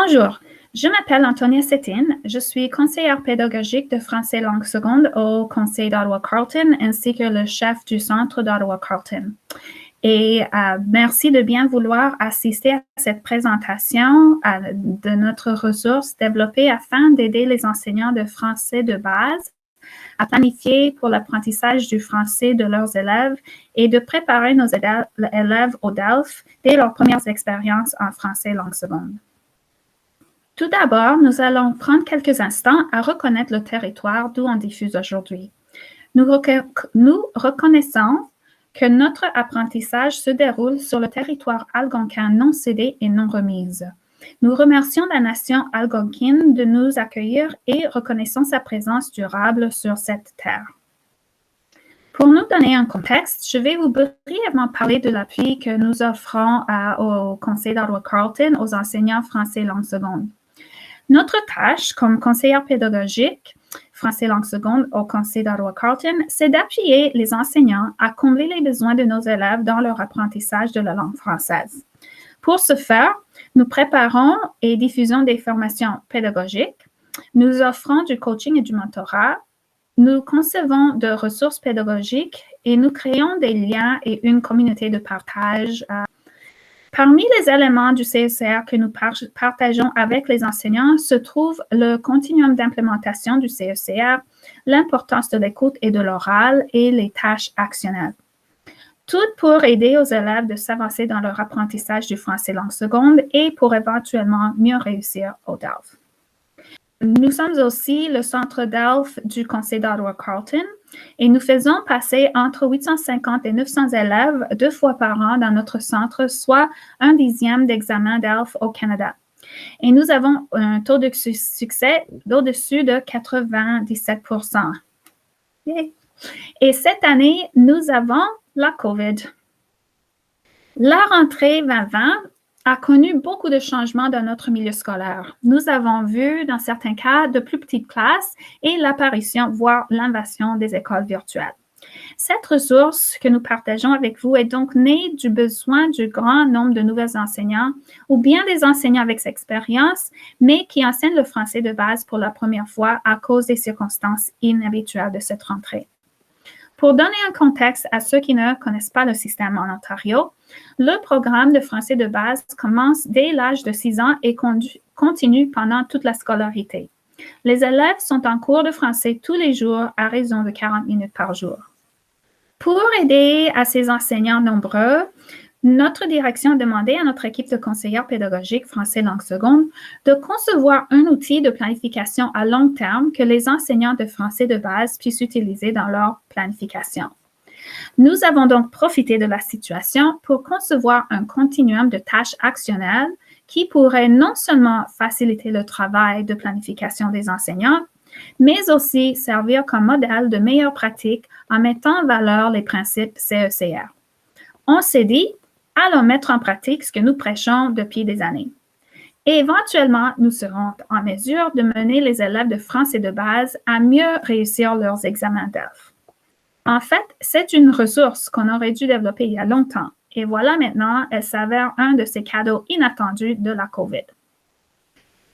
Bonjour, je m'appelle Antonia Sétine, je suis conseillère pédagogique de français langue seconde au Conseil d'Ottawa-Carleton ainsi que le chef du centre d'Ottawa-Carleton. Et merci de bien vouloir assister à cette présentation de notre ressource développée afin d'aider les enseignants de français de base à planifier pour l'apprentissage du français de leurs élèves et de préparer nos élèves au DELF dès leurs premières expériences en français langue seconde. Tout d'abord, nous allons prendre quelques instants à reconnaître le territoire d'où on diffuse aujourd'hui. Nous reconnaissons que notre apprentissage se déroule sur le territoire algonquin non cédé et non remise. Nous remercions la nation algonquine de nous accueillir et reconnaissons sa présence durable sur cette terre. Pour nous donner un contexte, je vais vous brièvement parler de l'appui que nous offrons au Conseil d'Ottawa-Carleton aux enseignants français langue seconde. Notre tâche comme conseillère pédagogique français langue seconde au Conseil d'Ottawa-Carleton, c'est d'appuyer les enseignants à combler les besoins de nos élèves dans leur apprentissage de la langue française. Pour ce faire, nous préparons et diffusons des formations pédagogiques, nous offrons du coaching et du mentorat, nous concevons de ressources pédagogiques et nous créons des liens et une communauté de partage. Parmi les éléments du CECR que nous partageons avec les enseignants se trouve le continuum d'implémentation du CECR, l'importance de l'écoute et de l'oral et les tâches actionnelles. Tout pour aider aux élèves de s'avancer dans leur apprentissage du français langue seconde et pour éventuellement mieux réussir au DELF. Nous sommes aussi le centre DELF du Conseil d'Ottawa-Carleton et nous faisons passer entre 850 et 900 élèves 2 fois par an dans notre centre, soit 1/10 d'examen DELF au Canada. Et nous avons un taux de succès d'au-dessus de 97%. Yeah. Et cette année, nous avons la COVID. La rentrée 2020 a connu beaucoup de changements dans notre milieu scolaire. Nous avons vu, dans certains cas, de plus petites classes et l'apparition, voire l'invasion des écoles virtuelles. Cette ressource que nous partageons avec vous est donc née du besoin du grand nombre de nouveaux enseignants ou bien des enseignants avec expérience, mais qui enseignent le français de base pour la première fois à cause des circonstances inhabituelles de cette rentrée. Pour donner un contexte à ceux qui ne connaissent pas le système en Ontario, le programme de français de base commence dès l'âge de 6 ans et continue pendant toute la scolarité. Les élèves sont en cours de français tous les jours à raison de 40 minutes par jour. Pour aider à ces enseignants nombreux, notre direction a demandé à notre équipe de conseillères pédagogiques français langue seconde de concevoir un outil de planification à long terme que les enseignants de français de base puissent utiliser dans leur planification. Nous avons donc profité de la situation pour concevoir un continuum de tâches actionnelles qui pourrait non seulement faciliter le travail de planification des enseignants, mais aussi servir comme modèle de meilleure pratique en mettant en valeur les principes CECR. On s'est dit, allons mettre en pratique ce que nous prêchons depuis des années. Et éventuellement, nous serons en mesure de mener les élèves de français de base à mieux réussir leurs examens DELF. En fait, c'est une ressource qu'on aurait dû développer il y a longtemps. Et voilà maintenant, elle s'avère un de ces cadeaux inattendus de la COVID.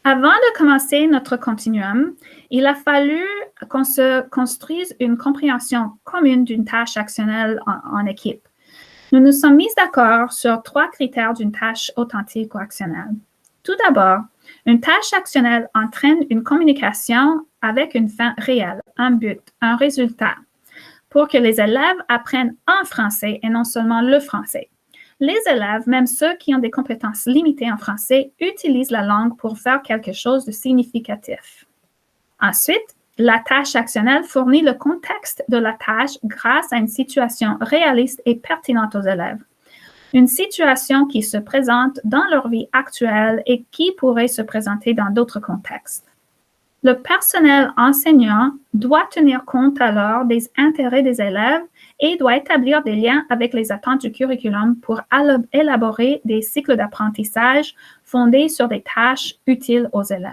Avant de commencer notre continuum, il a fallu qu'on se construise une compréhension commune d'une tâche actionnelle en équipe. Nous nous sommes mis d'accord sur 3 critères d'une tâche authentique ou actionnelle. Tout d'abord, une tâche actionnelle entraîne une communication avec une fin réelle, un but, un résultat, pour que les élèves apprennent en français et non seulement le français. Les élèves, même ceux qui ont des compétences limitées en français, utilisent la langue pour faire quelque chose de significatif. Ensuite, la tâche actionnelle fournit le contexte de la tâche grâce à une situation réaliste et pertinente aux élèves. Une situation qui se présente dans leur vie actuelle et qui pourrait se présenter dans d'autres contextes. Le personnel enseignant doit tenir compte alors des intérêts des élèves et doit établir des liens avec les attentes du curriculum pour élaborer des cycles d'apprentissage fondés sur des tâches utiles aux élèves.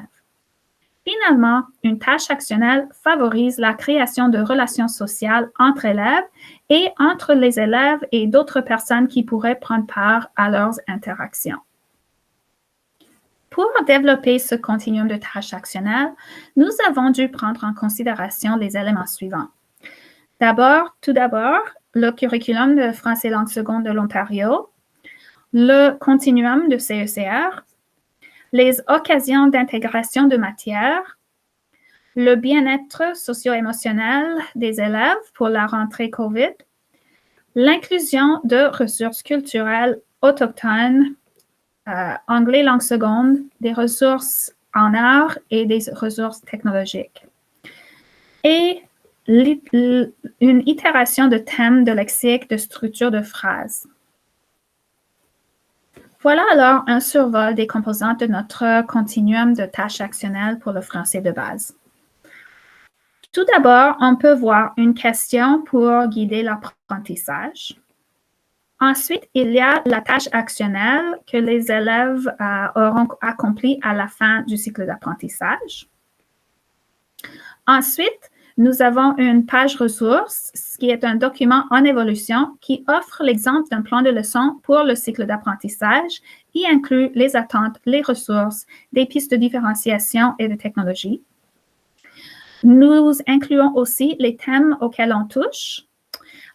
Finalement, une tâche actionnelle favorise la création de relations sociales entre élèves et entre les élèves et d'autres personnes qui pourraient prendre part à leurs interactions. Pour développer ce continuum de tâches actionnelles, nous avons dû prendre en considération les éléments suivants. Tout d'abord, le curriculum de français langue seconde de l'Ontario, le continuum de CECR, les occasions d'intégration de matière, le bien-être socio-émotionnel des élèves pour la rentrée COVID, l'inclusion de ressources culturelles autochtones, anglais langue seconde, des ressources en art et des ressources technologiques. Et une itération de thèmes, de lexique, de structure de phrases. Voilà alors un survol des composantes de notre continuum de tâches actionnelles pour le français de base. Tout d'abord, on peut voir une question pour guider l'apprentissage. Ensuite, il y a la tâche actionnelle que les élèves auront accomplie à la fin du cycle d'apprentissage. Ensuite, nous avons une page ressources, ce qui est un document en évolution qui offre l'exemple d'un plan de leçon pour le cycle d'apprentissage et inclut les attentes, les ressources, des pistes de différenciation et de technologie. Nous incluons aussi les thèmes auxquels on touche,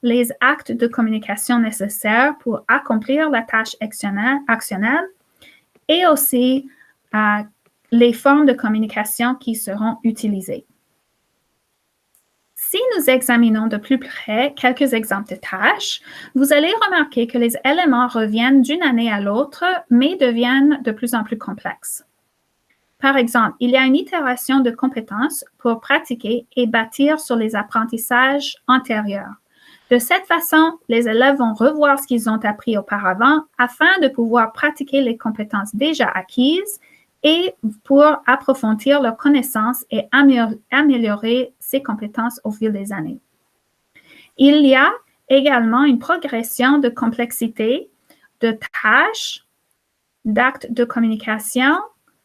les actes de communication nécessaires pour accomplir la tâche actionnelle et aussi les formes de communication qui seront utilisées. Si nous examinons de plus près quelques exemples de tâches, vous allez remarquer que les éléments reviennent d'une année à l'autre, mais deviennent de plus en plus complexes. Par exemple, il y a une itération de compétences pour pratiquer et bâtir sur les apprentissages antérieurs. De cette façon, les élèves vont revoir ce qu'ils ont appris auparavant afin de pouvoir pratiquer les compétences déjà acquises et pour approfondir leurs connaissances et améliorer ces compétences au fil des années. Il y a également une progression de complexité, de tâches, d'actes de communication,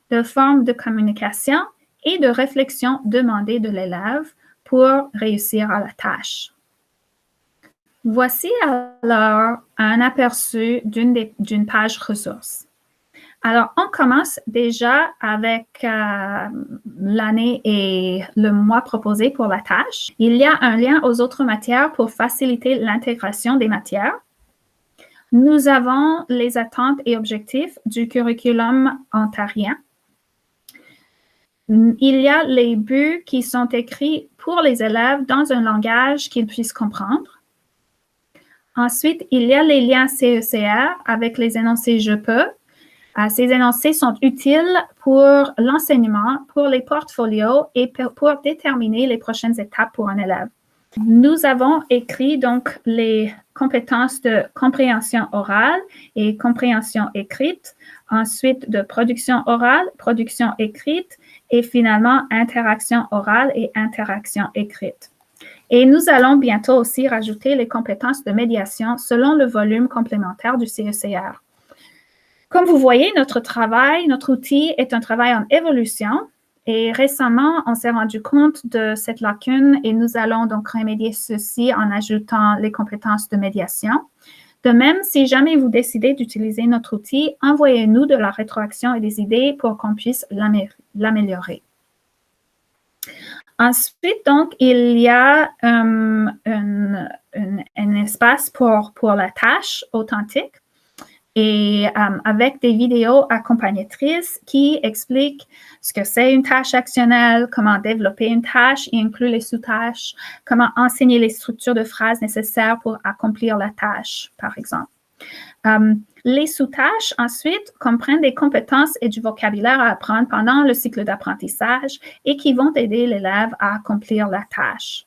de formes de communication et de réflexion demandée de l'élève pour réussir à la tâche. Voici alors un aperçu d'une page ressources. Alors, on commence déjà avec l'année et le mois proposé pour la tâche. Il y a un lien aux autres matières pour faciliter l'intégration des matières. Nous avons les attentes et objectifs du curriculum ontarien. Il y a les buts qui sont écrits pour les élèves dans un langage qu'ils puissent comprendre. Ensuite, il y a les liens CECR avec les énoncés « je peux ». Ces énoncés sont utiles pour l'enseignement, pour les portfolios et pour déterminer les prochaines étapes pour un élève. Nous avons écrit donc les compétences de compréhension orale et compréhension écrite, ensuite de production orale, production écrite et finalement interaction orale et interaction écrite. Et nous allons bientôt aussi rajouter les compétences de médiation selon le volume complémentaire du CECR. Comme vous voyez, notre outil est un travail en évolution et récemment, on s'est rendu compte de cette lacune et nous allons donc remédier ceci en ajoutant les compétences de médiation. De même, si jamais vous décidez d'utiliser notre outil, envoyez-nous de la rétroaction et des idées pour qu'on puisse l'améliorer. Ensuite, donc, il y a un espace pour la tâche authentique et avec des vidéos accompagnatrices qui expliquent ce que c'est une tâche actionnelle, comment développer une tâche et inclure les sous-tâches, comment enseigner les structures de phrases nécessaires pour accomplir la tâche, par exemple. Les sous-tâches, ensuite, comprennent des compétences et du vocabulaire à apprendre pendant le cycle d'apprentissage et qui vont aider l'élève à accomplir la tâche.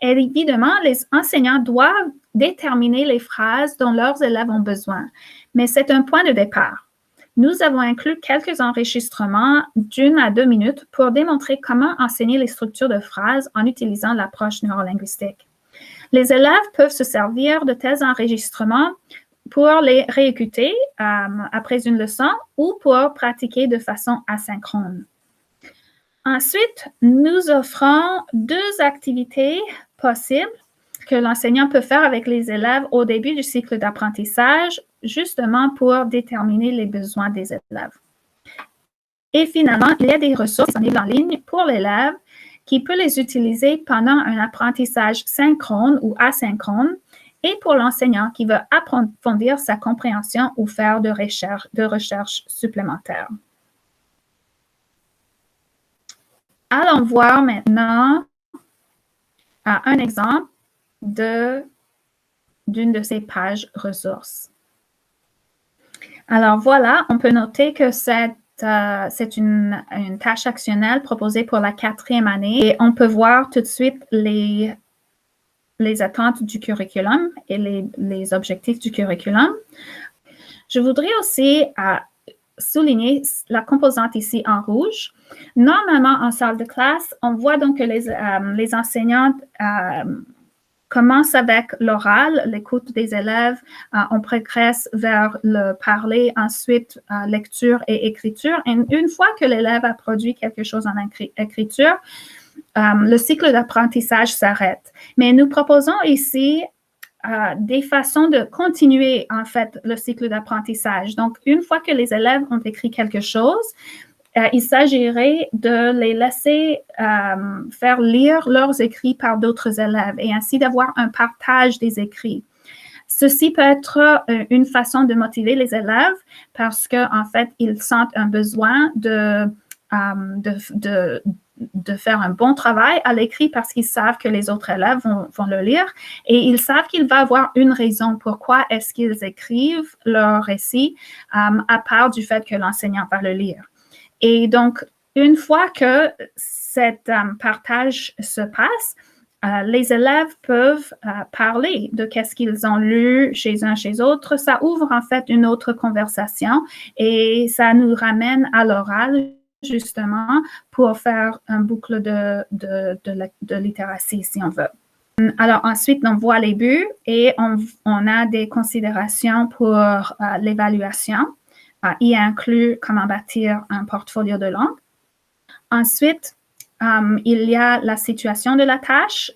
Et évidemment, les enseignants doivent déterminer les phrases dont leurs élèves ont besoin, mais c'est un point de départ. Nous avons inclus quelques enregistrements d'1 à 2 minutes pour démontrer comment enseigner les structures de phrases en utilisant l'approche neurolinguistique. Les élèves peuvent se servir de tels enregistrements pour les réécouter après une leçon ou pour pratiquer de façon asynchrone. Ensuite, nous offrons 2 activités possibles que l'enseignant peut faire avec les élèves au début du cycle d'apprentissage, justement pour déterminer les besoins des élèves. Et finalement, il y a des ressources disponibles en ligne pour l'élève qui peut les utiliser pendant un apprentissage synchrone ou asynchrone et pour l'enseignant qui veut approfondir sa compréhension ou faire de recherche supplémentaire. Allons voir maintenant un exemple d'une de ces pages ressources. Alors voilà, on peut noter que c'est une tâche actionnelle proposée pour la 4e année et on peut voir tout de suite les attentes du curriculum et les objectifs du curriculum. Je voudrais aussi souligner la composante ici en rouge. Normalement, en salle de classe, on voit donc que les enseignantes commencent avec l'oral, l'écoute des élèves, on progresse vers le parler, ensuite lecture et écriture. Et une fois que l'élève a produit quelque chose en écriture, le cycle d'apprentissage s'arrête. Mais nous proposons ici des façons de continuer, en fait, le cycle d'apprentissage. Donc, une fois que les élèves ont écrit quelque chose, il s'agirait de les laisser faire lire leurs écrits par d'autres élèves et ainsi d'avoir un partage des écrits. Ceci peut être une façon de motiver les élèves parce qu'en fait, ils sentent un besoin de faire un bon travail à l'écrit parce qu'ils savent que les autres élèves vont le lire et ils savent qu'il va y avoir une raison pourquoi est-ce qu'ils écrivent leur récit à part du fait que l'enseignant va le lire. Et donc, une fois que cet partage se passe, les élèves peuvent parler de qu'est-ce qu'ils ont lu chez un, chez l'autre. Ça ouvre en fait une autre conversation et ça nous ramène à l'oral justement pour faire un boucle de littératie si on veut. Alors ensuite, on voit les buts et on a des considérations pour l'évaluation. Y inclut comment bâtir un portfolio de langue. Ensuite, il y a la situation de la tâche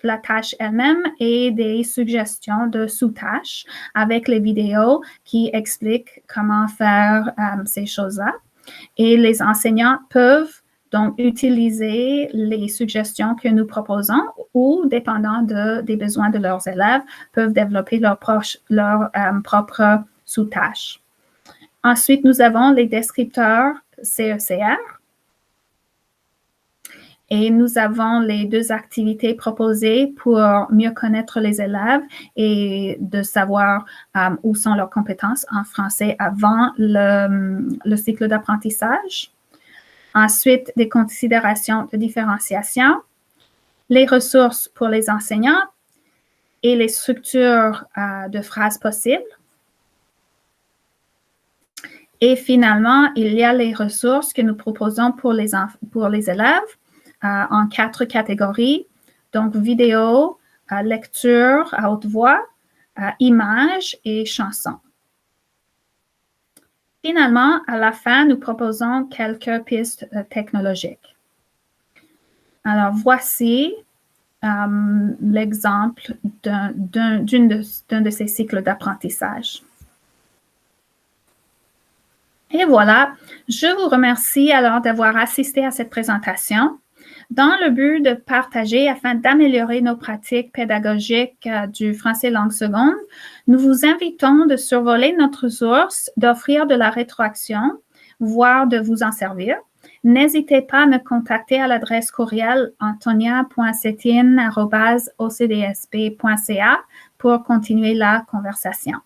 elle-même et des suggestions de sous-tâches avec les vidéos qui expliquent comment faire ces choses-là. Et les enseignants peuvent donc utiliser les suggestions que nous proposons ou, dépendant des besoins de leurs élèves, peuvent développer leur propre sous-tâches. Ensuite, nous avons les descripteurs CECR. Et nous avons les 2 activités proposées pour mieux connaître les élèves et de savoir où sont leurs compétences en français avant le cycle d'apprentissage. Ensuite, des considérations de différenciation, les ressources pour les enseignants et les structures de phrases possibles. Et finalement, il y a les ressources que nous proposons pour les élèves en 4 catégories. Donc, vidéo, lecture à haute voix, images et chansons. Finalement, à la fin, nous proposons quelques pistes technologiques. Alors, voici l'exemple d'un de ces cycles d'apprentissage. Et voilà, je vous remercie alors d'avoir assisté à cette présentation. Dans le but de partager afin d'améliorer nos pratiques pédagogiques du français langue seconde, nous vous invitons de survoler notre source, d'offrir de la rétroaction, voire de vous en servir. N'hésitez pas à me contacter à l'adresse courriel antonia.cetin@ocdsp.ca pour continuer la conversation.